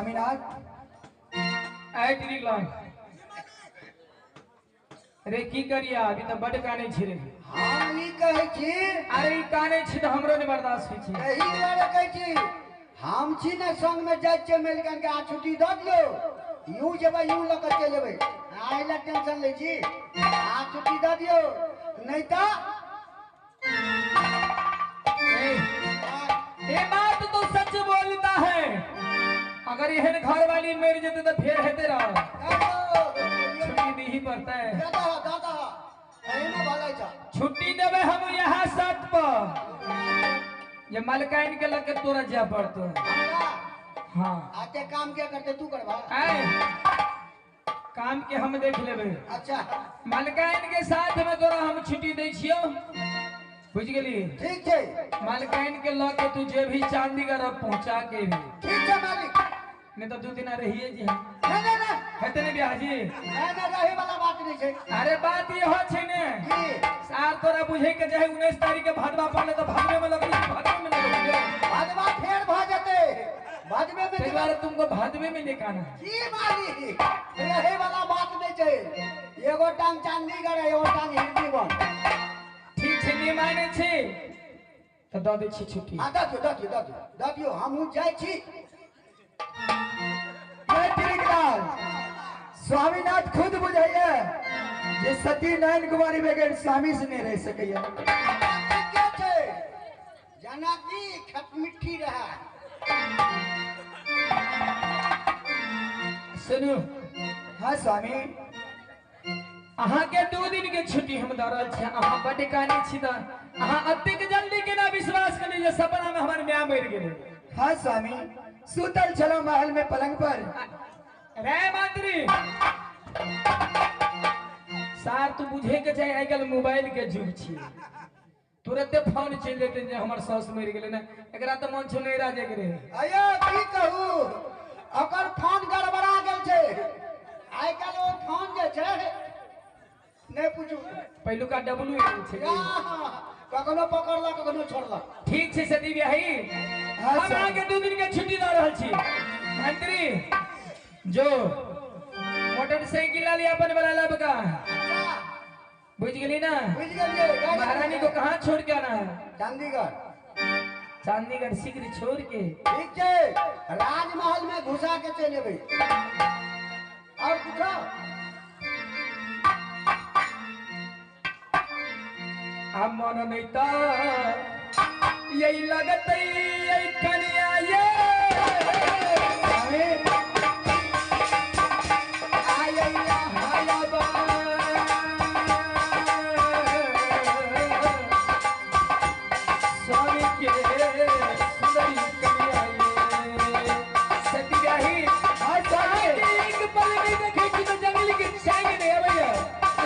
स्वामीनाथ आइ टिरिकलन रे की करिया अभी तो बड़ काने छिरे हम ई कहै छी अरे ई काने छी तो हमरो ने बर्दाश्त होई छी एही दुआरे कहै छी हम छी ने संग में जाय छै मिलकन के आ छुट्टी द दियो यूं जेबै यूं ल के चल जेबै आइ ला टेंशन ले छी आ छुट्टी द दियो नहीं तो ये बात तो सच बोलता है अगर यह घर वाली मर जाते तो फिर हेते रहो छुट्टी दी ही पड़ता है दादा एही में भलाई छ छुट्टी देवे हम यहाँ साथ पर ये मलकाइन के लगे तोरा जा पड़तो हमरा हाँ आते काम क्या करते तू करवा काम के हम देख लेबे अच्छा मलकाइन के साथ में तोरा हम छुट्टी दे छियो बुझ गेली ठीक है मालकाइन के लग के तू जे भी चांदीगढ़ पहुंचा के भी ठीक है मालिक नहीं तो 2 दिन रहिए जी ना हेते ने बियाह जी ना रहे वाला बात नहीं है अरे बात ये हो छै ने सार तोरा बुझे के चाहे 19 तारीख के भादवा पड़ले तो भादवे में लगली भादवे में लगली भादवा फेर भ जते भादवे में बार तुमको भादवे में निकाना जी मालिक रहे वाला बात नहीं छै एगो टांग चांदीगढ़ एगो टांग हिरदीवन ठीक छै नहीं माने छै तो द दे छी छुट्टी आ द दियो हमहु जाय छी स्वामीनाथ खुद बुझाइए जे सती नारायण कुमारी बगैर स्वामी से नहीं रह सकैया के छै जनकी खटमिट्ठी रहा सुनो हाँ स्वामी अहाँ के 2 दिन के छुट्टी हम द रहल छी अहाँ बड कानी छी त अहाँ अतेक जल्दी केना विश्वास करी जे सपना में हमर माय मर गेलै हाँ स्वामी सुतल चलो महल में पलंग पर रे मंत्री सार तू बुझे के चाहे आइ काल्हि मोबाइल के जुग छी तुरंते फोन चल देते जे हमर सास मर गेलै ना एकरा त मन छो नहीं राजे के रे अयो की कहू ओकर फोन गड़बड़ा गेल छै आइ काल्हि ओ फोन जे छै नहीं पूछू पहिलुका डब्लू छै कखनो पकड़ला कखनो छोड़ला ठीक छै सती बियाही हम आगे 2 दिन के छुट्टी द रहल छी मंत्री जो मोटरसाइकिल वाली अपन वाला लब का बुझ गेली ना बुझ गेलिए महारानी को कहाँ छोड़ के आना है चंडीगढ़ चांदीगढ़ शीघ्र छोड़ के ठीक है राजमहल में घुसा के चले गई और पूछो अब मन नहीं तो यही लगत यही कनिया ये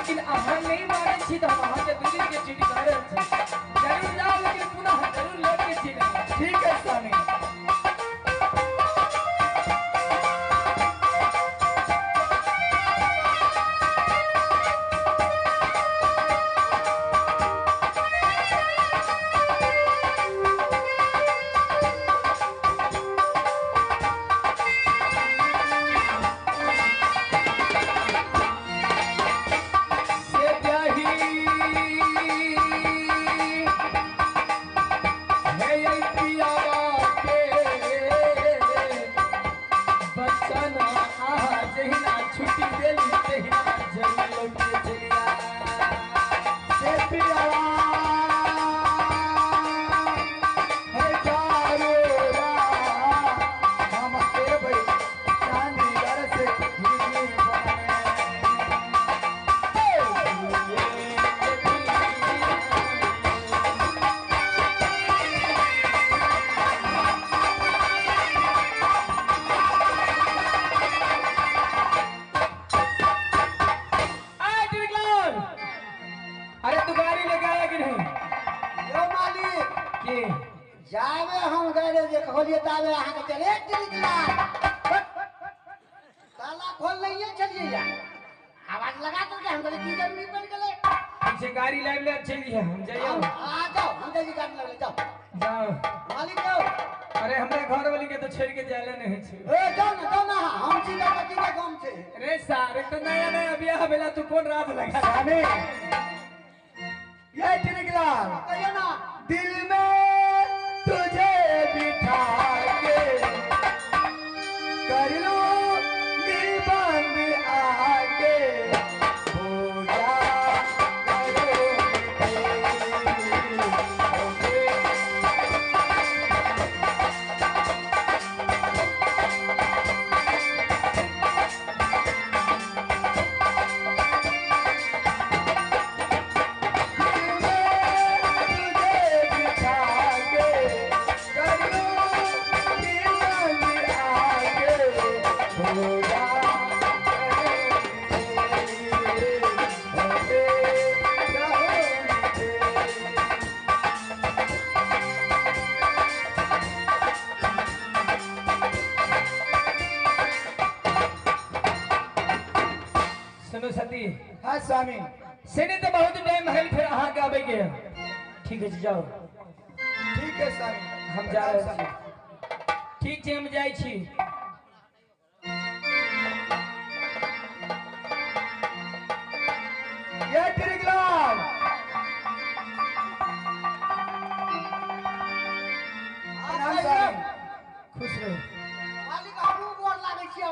लेकिन अहाँ नहीं मारे छी तो हम अहाँ के 2 दिन के छुट्टी दे रहल छी जरूर जाओ लेकिन पुनः जरूर लौट के छी ठीक है स्वामी जावे हम गए जे खोलिए तावे अहाँ के चले निकला ताला खोल नहीं चलिए जा आवाज लगा तो हम बोले की जरूरी पड़ गेले पीछे गाड़ी लाइव ले चलिए हम जाइए आ जाओ हम जल्दी गाड़ी लगे जाओ जाओ मालिक जाओ अरे हमरा घर वाली के तो छोड़ के जाले नहीं छे। ए जाओ ना हम सीधा पति के काम से। रे सारे तो नया नया बियाह भेला तू कौन राज लगा। स्वामी ये निकला कहियो ना दिल में तुझे बिठा के कर लो निबंध आके पूजा सुनो सती हाँ स्वामी सेने तो बहुत टाइम है फिर अहाँ के आबे के। ठीक है जाओ। ठीक है स्वामी हम जा रहे छी। ठीक छै हम जाइ छी। ये निकला खुश रहो। मालिक हमहु गोर लागै छी हो।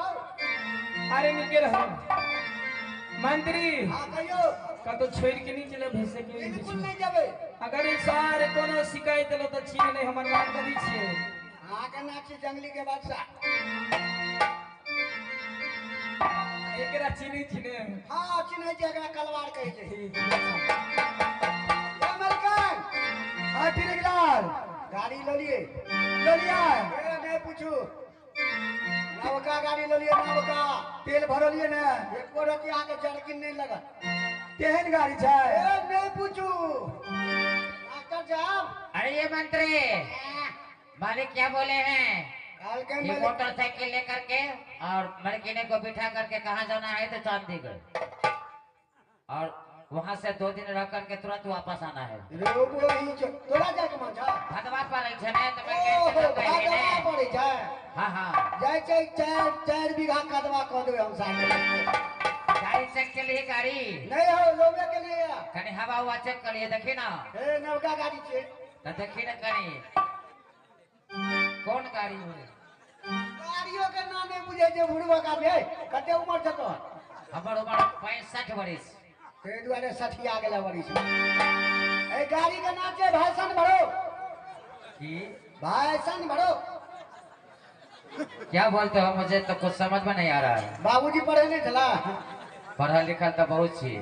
अरे निके रहो मंत्री। हां कहियो कतो छोड़ के नहीं चले भेसे के बिल्कुल नहीं जाबे। अगर ई सारे कोनो शिकायत लो तो छीन नहीं हमर नाम कर दी छिए। हां के नाम छी जंगली के बादशाह। एकरा चिनी चिने। हां चिन्है छै एकरा कलवार कहै छै। ठीक ए मलकन हाँ निकला गाड़ी लो लिए। लोलिया ए नहीं पूछू नवका गाड़ी लो लिए नवका। तेल भरलिए ना एको रति आके जर्किन नहीं लगा। केहन गाड़ी छै ए नहीं पूछू डॉक्टर साहब। अरे ये मंत्री मालिक क्या बोले हैं? हल्के ये में मोटरसाइकिल लेकर के और मलकिने को बिठा करके कहाँ जाना है तो चांदीगढ़ और वहाँ से 2 दिन रह करके तुरंत वापस आना है। रोबो ही छ तोरा जाके मन छ। भदवा पड़े छे ने तो मैं ओ कहते तो कहिए भागवा ने। पड़ै छै। हाँ हाँ जाय छै 4 बीघा कदवा क देबै हम साथ। गाड़ी चेक के लिए गाड़ी नहीं हो लोबे के लिए। कहीं हवा हुआ चेक करिए देखिए ना ए नवका गाड़ी छै। तो देखिए ना कहीं कौन गाड़ी है। गाड़ियों के नाम नहीं बुझे जे बुढ़वा का बे कते उम्र छ तो। हमार उम्र 65 वर्ष। ते दुआरे 60 आ गेला बड़ी छै। ए गाड़ी के नाम छै भाषण भरो। की भाषण भरो। क्या बोलते हो? मुझे तो कुछ समझ में नहीं आ रहा है। बाबूजी पढ़े नहीं चला। पढ़ा लिखा तो बहुत छी। ए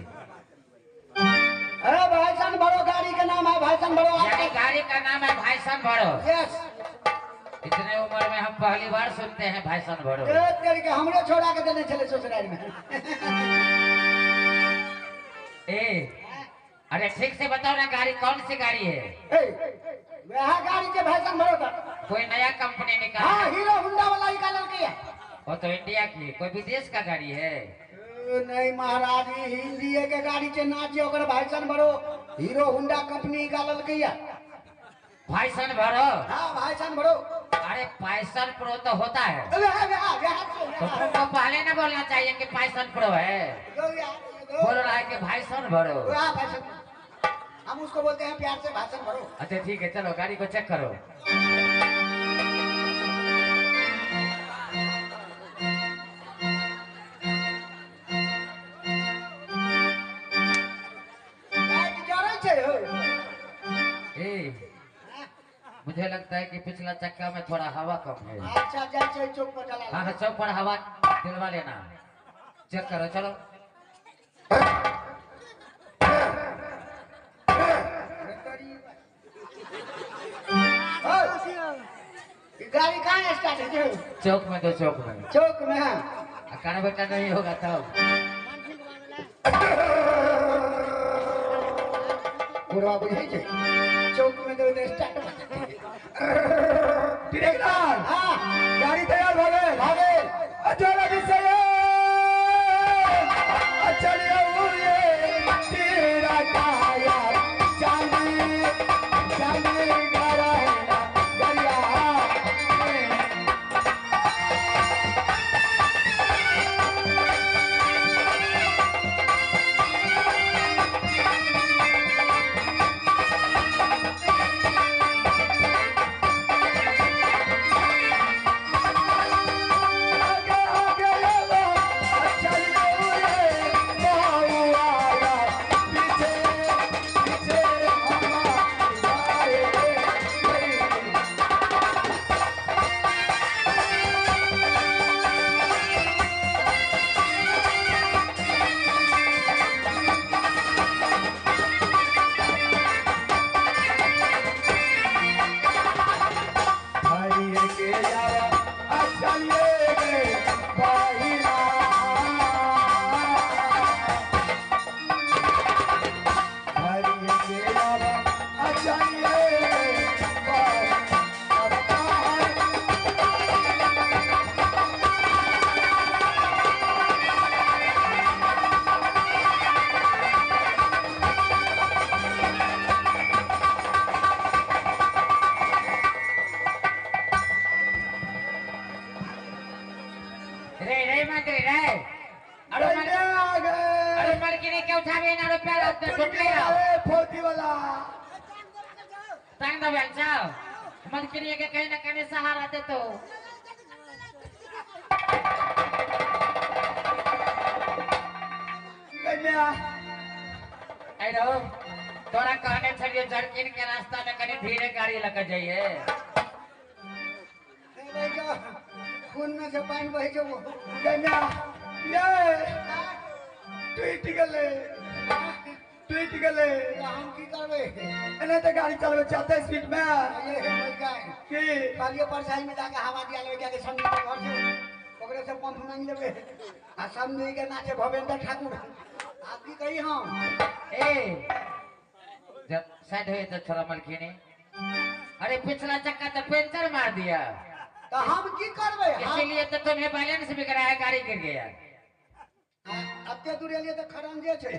भाषण भरो गाड़ी के नाम है भाषण भरो। यानी गाड़ी का नाम है भाईसन भरो। यस। इतने उम्र में हम पहली बार सुनते हैं भाईसन भरो। तेरे के हमरे छोड़ा के देने चले ससुराल में। ए अरे ठीक से बताओ ना गाड़ी कौन सी गाड़ी है? ए वह गाड़ी के भाषण भरो था। कोई नया कंपनी निकाला? हाँ हीरो होंडा वाला निकाल के। वो तो इंडिया की कोई विदेश का गाड़ी है। नहीं महाराज हिंदी के गाड़ी के नाचे ओकर भाषण भरो हीरो होंडा कंपनी निकाल के। भाईसन भरो। हाँ भाषण भरो। अरे पाइसन प्रो तो होता है तो तुमको पहले ना बोलना चाहिए कि पाइसन प्रो है। बोल रहा है कि भाईसन भरो। हम उसको बोलते हैं प्यार से भाषण भरो। अच्छा ठीक है चलो गाड़ी को चेक करो। मुझे लगता है कि पिछला चक्का में थोड़ा हवा कम है। अच्छा जाए चौक पर चला। हाँ हाँ चौक पर हवा दिलवा लेना। चेक करो चलो। गाड़ी कहाँ स्टार्ट है? चौक में दो चौक में। चौक में। खाना बेटा नहीं होगा तब। पूरा बुझे छे चौक में दो स्टार्ट। डिरेक्टर हाँ गाड़ी तैयार हो गए भागे। अचानक से चलिए उड़िए तेरा काया चांदी चांदी गरा गलिया मंत्री रे अरे आ गए अरे मलकिनी के उठावे ना रुपया रात में छुट लिया फौजी वाला टाइम दो बेंचा मलकिनी के कहीं ना कहीं सहारा दे तो कन्या अरे तोरा कहने छलिए जड़किन के रास्ता में कहीं धीरे गाड़ी लग जाइए खून में से पानी बह जो कन्या ये ट्वीट गले हम की करबे एने तो गाड़ी चलबे चाहते स्पीड में ये है गाय की कालियो परसाई में जाके हवा दिया लेके के संग के घर से ओकरे से पंप मांग लेबे आ समझी के नाचे भवेंद्र ठाकुर आप की कही हम ए जब साइड हुए तो छोरा मलकिनी अरे पिछला चक्का तो पंचर मार दिया तो हम की करबे इसीलिए तो तुम्हें बैलेंस बिगड़ा है गाड़ी गिर गया अब ते दूर लिए तो खरम जे छे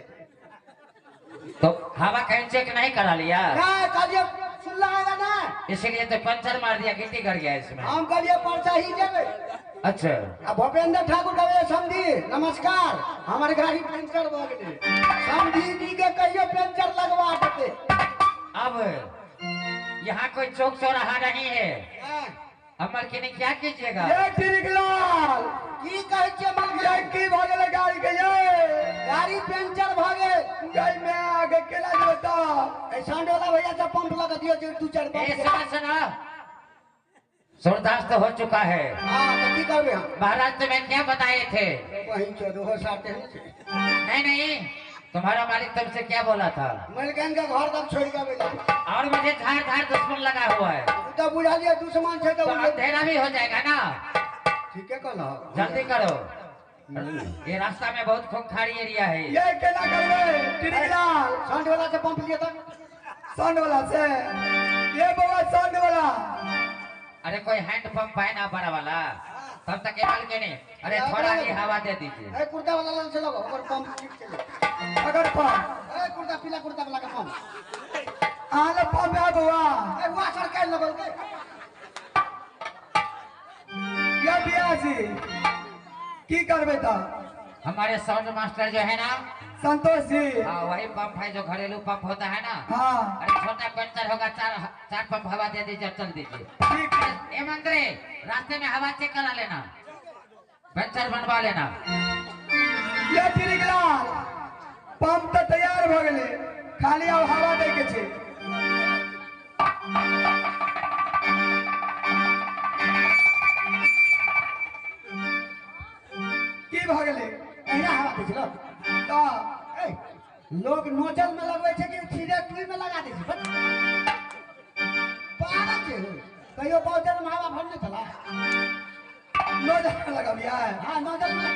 तो हवा कहीं चेक नहीं करा लिया ना कालियो सुन लगाएगा ना इसीलिए तो पंचर मार दिया गिट्टी कर गया इसमें हम कालियो परसा ही जेबे अच्छा अब भूपेंद्र ठाकुर कहे समझी नमस्कार हमारे गाड़ी पंचर हो गए समझी जी के कहियो पंचर लगवा देते अब यहाँ कोई चौक चौराहा नहीं है हाँ, अमर के क्या कीजिएगा ये टिरिकलाल की कहे छे ये मलका की भागले गाड़ी के ये गाड़ी पंचर भागे गई में आगे केला जोता ऐसा डोला भैया से पंप लगा दियो जो दू चार ए पंप सुना सुना सूर्यास्त हो चुका है हां तो की करबे हम महाराज तुम्हें क्या बताए थे वही 14 साथ है नहीं तुम्हारा मालिक तुमसे क्या बोला था मलकन का घर तक छोड़ के बेला और मुझे धार धार दुश्मन लगा हुआ है तो बुझा लिया दुश्मन छे तो तो अंधेरा भी हो जाएगा ना ठीक है कहला जल्दी करो ये रास्ता में बहुत खूंखारी एरिया है ये केला करवे टिरिकलाल सांड वाला से पंप लिया था सांड वाला से ये बाबा सांड वाला अरे कोई हैंड पंप है ना बड़ा वाला तब तक ये के नहीं अरे थोड़ा ही हवा दे दीजिए ए कुर्ता वाला लाइन से लगो और पंप ठीक चले अगर पा ए कुर्ता पीला कुर्ता वाला का पंप आले पा में आगवा ए वो सरकार लगल के ये बियाजी की करबे ता हमारे साउंड मास्टर जो है ना संतोष जी हाँ वही पंप है जो घरेलू पंप होता है ना हाँ अरे छोटा पंचर होगा चार पंप हवा दे दीजिए चल दीजिए ठीक है ए मंत्री रास्ते में हवा चेक करा लेना पंचर बनवा लेना ये टिरिकलाल पंप तो तैयार भ गेले खाली अब हवा दे के छे की भ गेले एना हवा दे छलो ता ए लोग नोजल में लगवे छे कि सीधे ट्यूब में लगा दे छे पागल छे कहियो बहुत में हवा भरने चला नोजल में लगाबिया हां नोजल में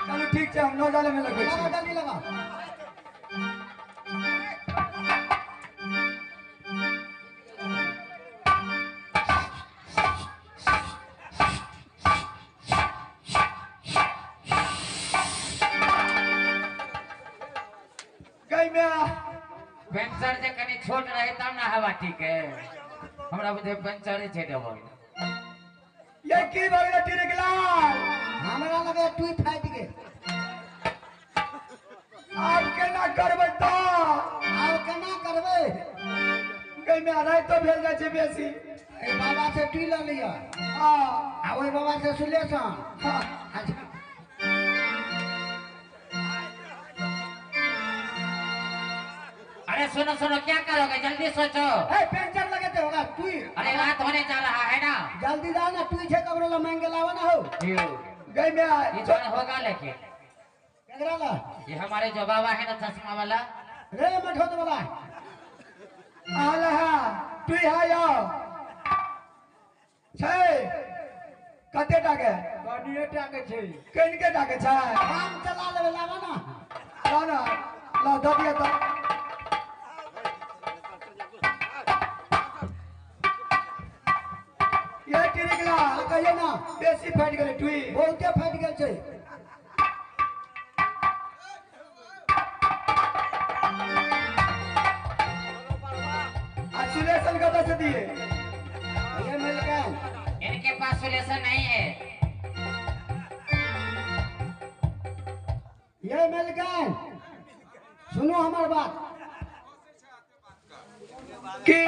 चलो ठीक है हम नोजल में लगबै लगा छी जल्दी लगा गई में पंचर जे कनी छोट रहे तब ना हवा ठीक है हमरा बुझे पंचर छे डबल ये की भ गेले टिरिकलाल हमरा लगे ट्यूब फाट के आप केना करबै ता आब केना करबे गई में रात तो भेल जाय छै बेसी ए बाबा से ट्यूब ले लिया हां आ ओई बाबा से सुलेशन हाँ। अच्छा अरे सुनो सुनो क्या करोगे जल्दी सोचो ए पंचर लगाते होगा ट्यूब अरे रात होने जा रहा है ना जल्दी जा ना ट्यूब छे कबरो ला मांग के लावा ना हो गई में ये जोन होगा लेकिन केकरा ला ये हमारे जो बाबा है ना चश्मा वाला रे मठोत वाला आला तू है यो छै कते टाके गाड़िए टाके छे केन के टाके छै काम चला लेवे लावा ना ला ना ला दे दिया तो ये टिरिकलाल कहिए ना बेसी फाट गेले टुई बहुते फाट गेल छे सुलेशन कतऽ से दिए ये मिल गए इनके पास सोल्यूशन नहीं है हमार बात की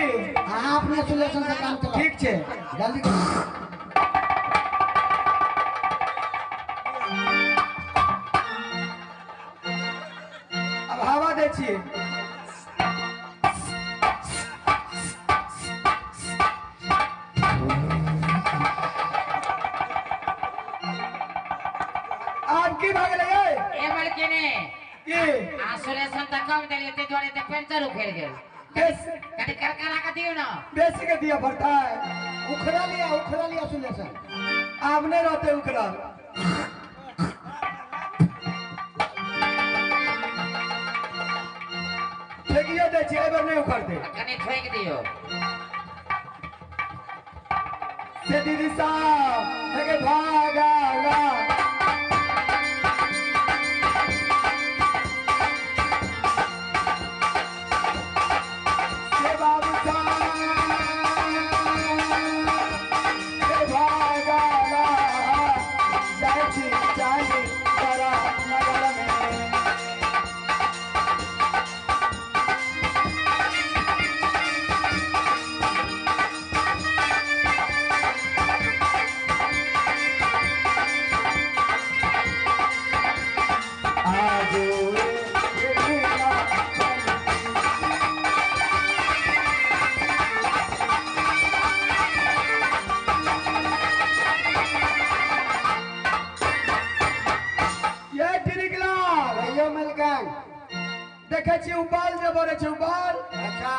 अहाँ अपने सुलेशन से काम चलाओ ठीक छे जल्दी करो। अब हवा दे छिए आप की भाग ले ए मलकिनी की आसुलेशन तक कम देलिए ते जोड़े ते पेंचर उखेड़ गेल बेस कटी करकरा का दियो ना बेसी के दिया पड़ता है उखड़ा लिया सुलेशन आप नहीं रहते उखड़ा ठेकिया दे छिए एबर नहीं उखड़ते कनी ठोक दियो से दीदी साहब है भागाला से बाबू साहब है भागाला जाए छी जाए करा नगर में भैया मिलकर देखे छी उबाल जे बरे छी उबाल अच्छा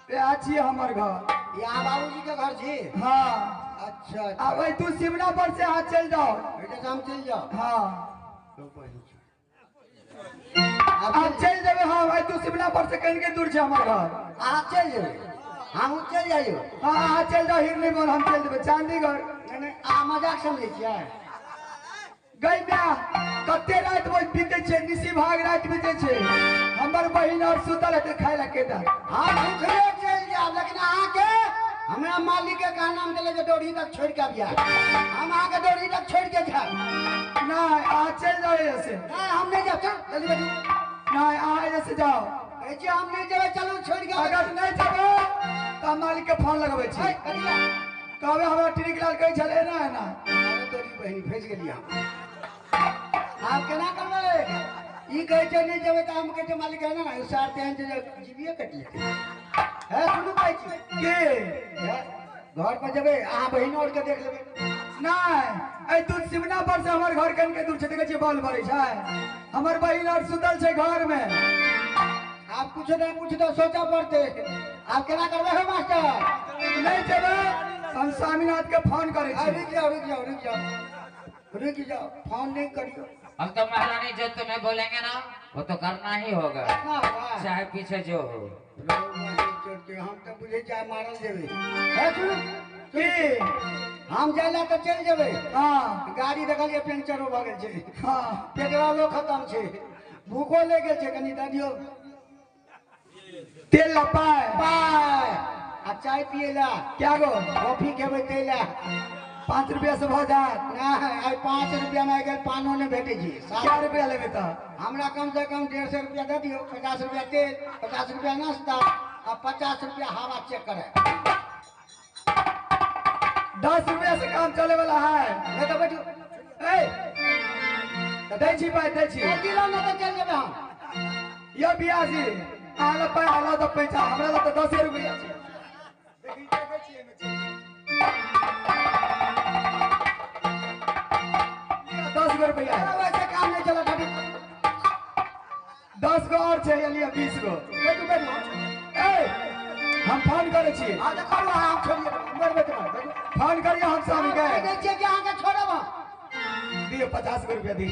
पे आछी हमर घर यहाँ बाबूजी के घर छी हाँ अच्छा अब तू सिमना पर से हाथ चल जाओ बेटे हम चल जाओ हाँ आप आप चल जावे हाँ भाई तू सिमना पर से कहीं के दूर छे हमर घर आप चल जाओ हम चल जाइयो हाँ हाँ चल जाओ हिरनी बोल हम चल देबे चांदीगढ़ नहीं आ मजाक समझे छियै गई ब्याह कते रात बोझ बीते छे निसी भाग रात बीते छे हमर बहिन और सुतल है खाए ला केदा हम भूखले चल जाओ लेकिन अहाँ के हमरा मालिक के कहना में चले डोरी तक छोड़ के बिया हम अहाँ के डोरी तक छोड़ के जाए ना आ चल जाओ ऐसे नहीं हम नहीं जाओ चल जल्दी जल्दी ना आ ऐसे जाओ ऐसे हम नहीं जाए चलो छोड़ के अगर नहीं जाबो त मालिक के फोन लगबै छी कहबे हमरा ट्रिक लाल कहि छले ना है ना तोरी बहनी भेज गेली हम आप केना करबै ई कहै छै नहीं जेबै त हम कहै छै मालिक है ना सार तेहन जे जीविए कटिए है सुनू कहै छी के है, घर पर जेबै अहाँ बहिन और के देख लेबै नहीं ए तू सिमना पर से हमर घर कन के दूर छे देखे छी बॉल भरै छै हमर बहिन और सुतल छै घर में आप कुछ नहीं कुछ तो सोचा पड़ते आप केना करबै हो मास्टर नहीं जेबे हम स्वामीनाथ के फोन करे छी रुक जाओ रुक जाओ फोन नहीं करियो अब तो महारानी जो तुम्हें बोलेंगे ना वो तो करना ही होगा कितना होगा चाहे पीछे जो हो हम तो बुझे चाहे मारल जेबै है सुन की हम जाइला तो चल जेबै हां गाड़ी देखलिए पंचरो भ गेल छै हां पेट्रोलो खत्म छै भूखो ले गेल छै कनी दऽ दियो तेल लपाए बाय आ चाय पिएला क्या गो कॉफी खेबै तैला 5 रुपया से भ जात नहीं आई 5 रुपया में अगर पानो नहीं भेटे जी क्या रुपया लेबे त हमरा कम से कम 150 रुपया दे दियो 50 रुपया तेल 50 रुपया नाश्ता और 50 रुपया हवा चेक करे 10 रुपया से काम चले वाला है नहीं तो बैठो ए दै छी पाई दै छी दिलो ना तो चल जेबै हम ये बियाजी आला पाई आला तो पैसा हमरा तो 10 रुपया छै देखी देखे छी एमे 10 रुपया है वैसे काम नहीं चला था 10 गो और छै लिया 20 गो बैठो बैठो ए हम फोन करे छी आ देखो हम छोड़िए मर बैठो फोन करिए हम स्वामी के नहीं चाहिए कि आगे छोड़ब दियो 50 रुपया दी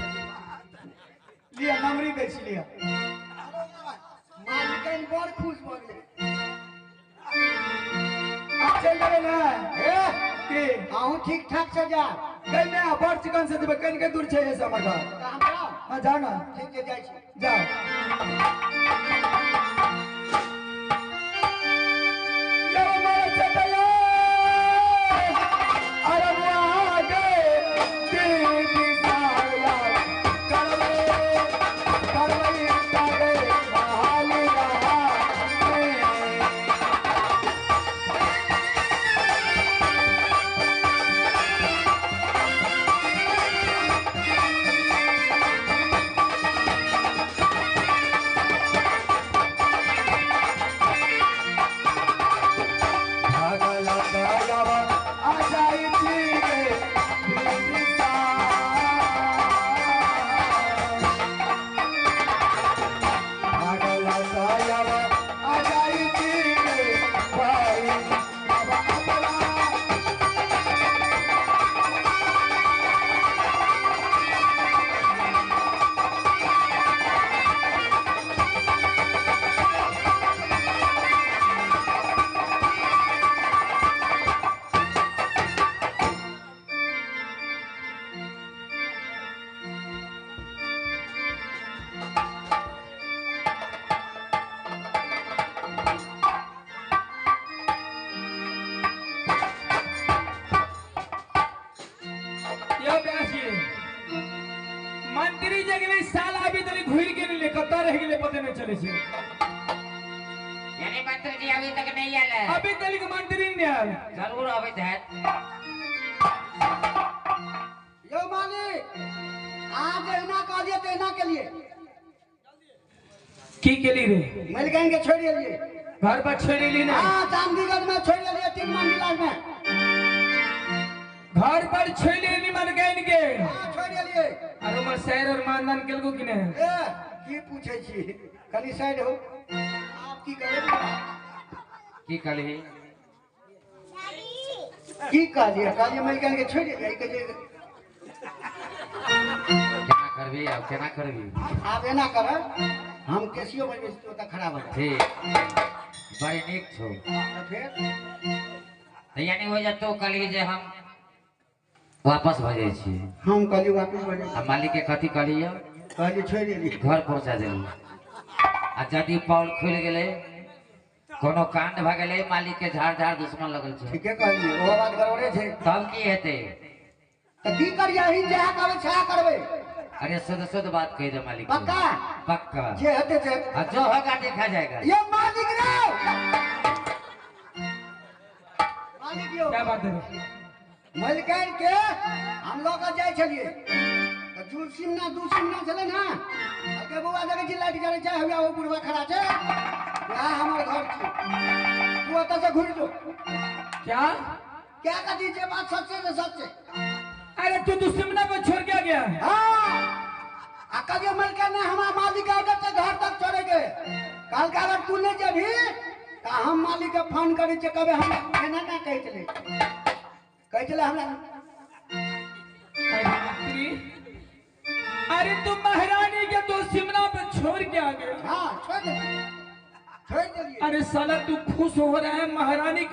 लिया नंबरी दे छी लिया मालिकन बड़ खुश भ गेलै आप चल जाबे ना ए की आहू ठीक ठाक से जा कहीं में बड़ चिकन से देबे कहीं के दूर छै ऐसे हमर घर काम जाओ हां जाओ ना ठीक है जाई छी जाओ ये हमारा चटया अरे वहां गए दीदी साला करवे करवे तारे गेले साल अभी तक घुर के नहीं कत्ता रह गेले पता नहीं चले छे। यानी मंत्री जी अभी तक नहीं आले अभी तक मंत्री नहीं आयल। जरूर अभी है। यो मालिक आज एना कह दिए तो एना के लिए की केली रे मलकान के छोड़ दिए। घर पर छोड़ी ली ना हाँ चांदीगढ़ में छोड़ दिए 3 मंजिला में। घर पर छोड़ी ली मन गइन के हाँ छोड़ दिए। और हमर शहर और मानदान केलगो कि ने ए की पूछे छी कनी साइड हो आप की करे की कली की कहलिए मलकान के छोड़ दिए के केना करबी अब केना करबी आप एना कर हम केसियो बनबे तो खराब है ठीक बड़ी नीक छो। तो फिर तो यानी हो जातो कली जे हम वापस भ जाय छी। हम कहली वापस बने आ मालिक के कथी कलियो कहली छोड़ दिए। घर पहुंचा देली। आ जदि पौल खुल गेले कोनो कांड भ गेले मालिक के झाड़ झाड़ दुश्मन लगल छै ठीक है कहली वो बात गड़बड़े छे तब की हेते। तो की करिया ही जहा करे छा करबे। अरे शुद्ध शुद्ध बात कह दे मालिक को। पक्का पक्का जे हते से और जो होगा देखा जाएगा। ये मालिक रे मालिक यो क्या बात है मलकान के हम लोग जाय छलिए तो जू सिमना दू सिमना चले ना के बुआ देखे छी लाइट जरे छै हुआ वो बुढ़वा खड़ा छै यहां हमर घर छी तू ओत से घुर जो क्या क्या कथी जे बात सच है सच है। अरे तू दुश्मना को छोड़ के गया हां आ कभी मलकान ने हमारा मालिक ऑर्डर से घर तक छोड़े के काल का अगर तू नहीं जभी तो हम मालिक के फोन करी छै कबे हम केना का कह चले हमरा अरे मंत्री अरे तुम महारानी के तो सिमना पे छोड़ के आ गए। हां छोड़ दे अरे साला तू खुश हो रहा है महारानी को